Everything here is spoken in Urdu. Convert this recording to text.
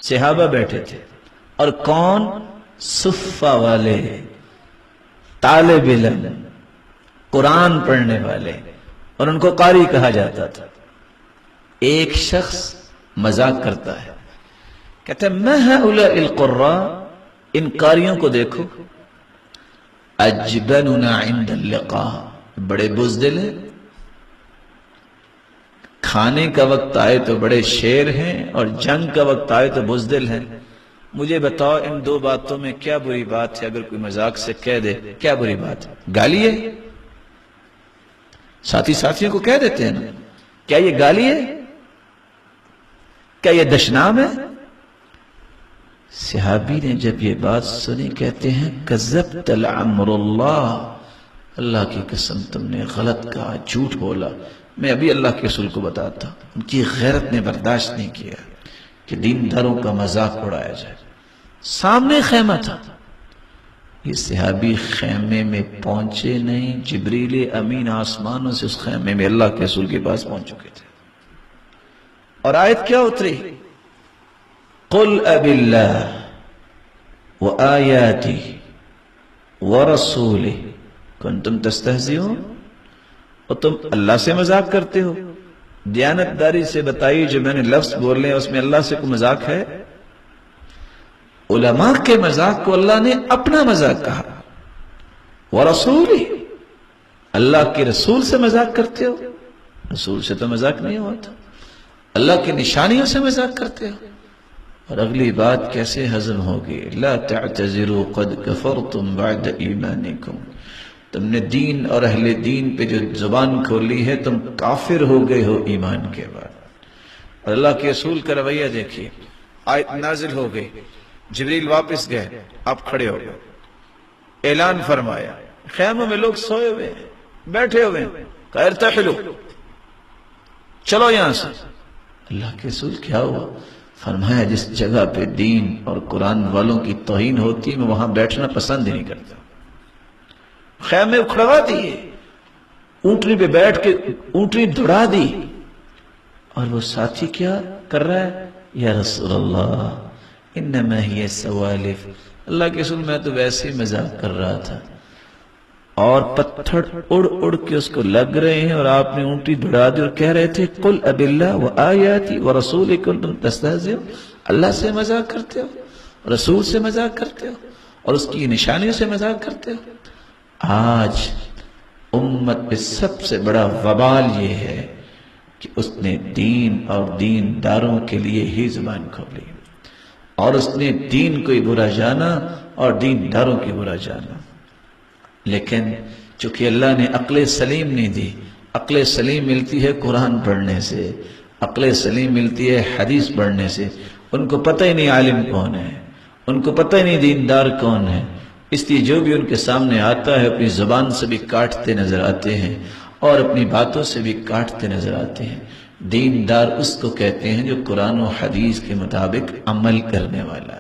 صحابہ بیٹھے تھے، اور کون؟ صفہ والے، طالب علم، قرآن پڑھنے والے، اور ان کو قاری کہا جاتا تھا۔ ایک شخص مذاق کرتا ہے، کہتا ہے ما هؤلاء القراء، ان قاریوں کو دیکھو، اجبننا عند اللقاء، بڑے بزدل ہیں، کھانے کا وقت آئے تو بڑے شیر ہیں اور جنگ کا وقت آئے تو بزدل ہیں۔ مجھے بتاؤ ان دو باتوں میں کیا بری بات ہے؟ اگر کوئی مذاق سے کہہ دے کیا بری بات ہے؟ گالی ہے؟ ساتھیوں کو کہہ دیتے ہیں نا، کیا یہ گالی ہے؟ کیا یہ دشنام ہے؟ صحابی نے جب یہ بات سنی کہتے ہیں کذبت لعمر اللہ، اللہ کی قسم تم نے غلط کہا، جھوٹ بولا۔ میں ابھی اللہ کے رسول کو بتاتا، ان کی غیرت نے برداشت نہیں کیا کہ دینداروں کا مذاق اڑایا جائے۔ سامنے خیمہ تھا، یہ صحابی خیمے میں پہنچے نہیں، جبریل امین آسمانوں سے اس خیمے میں اللہ کے رسول کے پاس پہنچ چکے تھے، اور آیت کیا اتری؟ قل اب اللہ وآیاتی ورسولہ کنتم تستہزئون، اور تم اللہ سے مذاق کرتے ہو؟ دیانتداری سے بتائیے جو میں نے لفظ بولے اس میں اللہ سے کوئی مذاق ہے؟ علماء کے مذاق کو اللہ نے اپنا مذاق کہا۔ ورسولہ، اللہ کے رسول سے مذاق کرتے ہو؟ رسول سے تو مذاق نہیں ہوا تھا، اللہ کی نشانیوں سے مذاق کرتے ہو۔ اور اگلی بات کیسے ہضم ہوگی؟ لا تعتذروا قد کفرتم بعد ایمانکم، تم نے دین اور اہل دین پہ جو زبان کھولی ہے تم کافر ہو گئے ہو ایمان کے بعد۔ اور اللہ کے رسول کا رویہ دیکھیے، آیت نازل ہو گئی، جبریل واپس گئے، آپ کھڑے ہو گئے، اعلان فرمایا، خیموں میں لوگ سوئے ہوئے ہیں، بیٹھے ہوئے ہیں، کہا ارتحلوا، چلو یہاں سے۔ اللہ کے رسول کیا ہوا؟ فرمایا جس جگہ پہ دین اور قرآن والوں کی توہین ہوتی ہے میں وہاں بیٹھنا پسند ہی نہیں کرتا۔ خیمے اکھڑوا دیے، اونٹنی پہ بیٹھ کے اونٹنی دوڑا دی، اور وہ ساتھی کیا کر رہا ہے؟ یا رسول اللہ انما ہی سوالف، اللہ کے رسول میں تو ویسے ہی مذاق کر رہا تھا۔ اور پتھر اڑ اڑ کے اس کو لگ رہے ہیں، اور آپ نے اونٹی دوڑا دی اور کہہ رہے تھے قل اب اللہ وآیاتی ورسولہ کنتم تستہزئون، اللہ سے مذاق کرتے ہو، رسول سے مذاق کرتے ہو، اور اس کی نشانیوں سے مذاق کرتے ہو۔ آج امت پہ سب سے بڑا وبال یہ ہے کہ اس نے دین اور دینداروں کے لیے ہی زبان کھولی، اور اس نے دین کو ہی برا جانا اور دینداروں کی برا جانا۔ لیکن چونکہ اللہ نے عقل سلیم نہیں دی، عقل سلیم ملتی ہے قرآن پڑھنے سے، عقل سلیم ملتی ہے حدیث پڑھنے سے، ان کو پتہ ہی نہیں عالم کون ہے، ان کو پتہ ہی نہیں دیندار کون ہے، اس لیے جو بھی ان کے سامنے آتا ہے اپنی زبان سے بھی کاٹتے نظر آتے ہیں اور اپنی باتوں سے بھی کاٹتے نظر آتے ہیں۔ دیندار اس کو کہتے ہیں جو قرآن و حدیث کے مطابق عمل کرنے والا ہے۔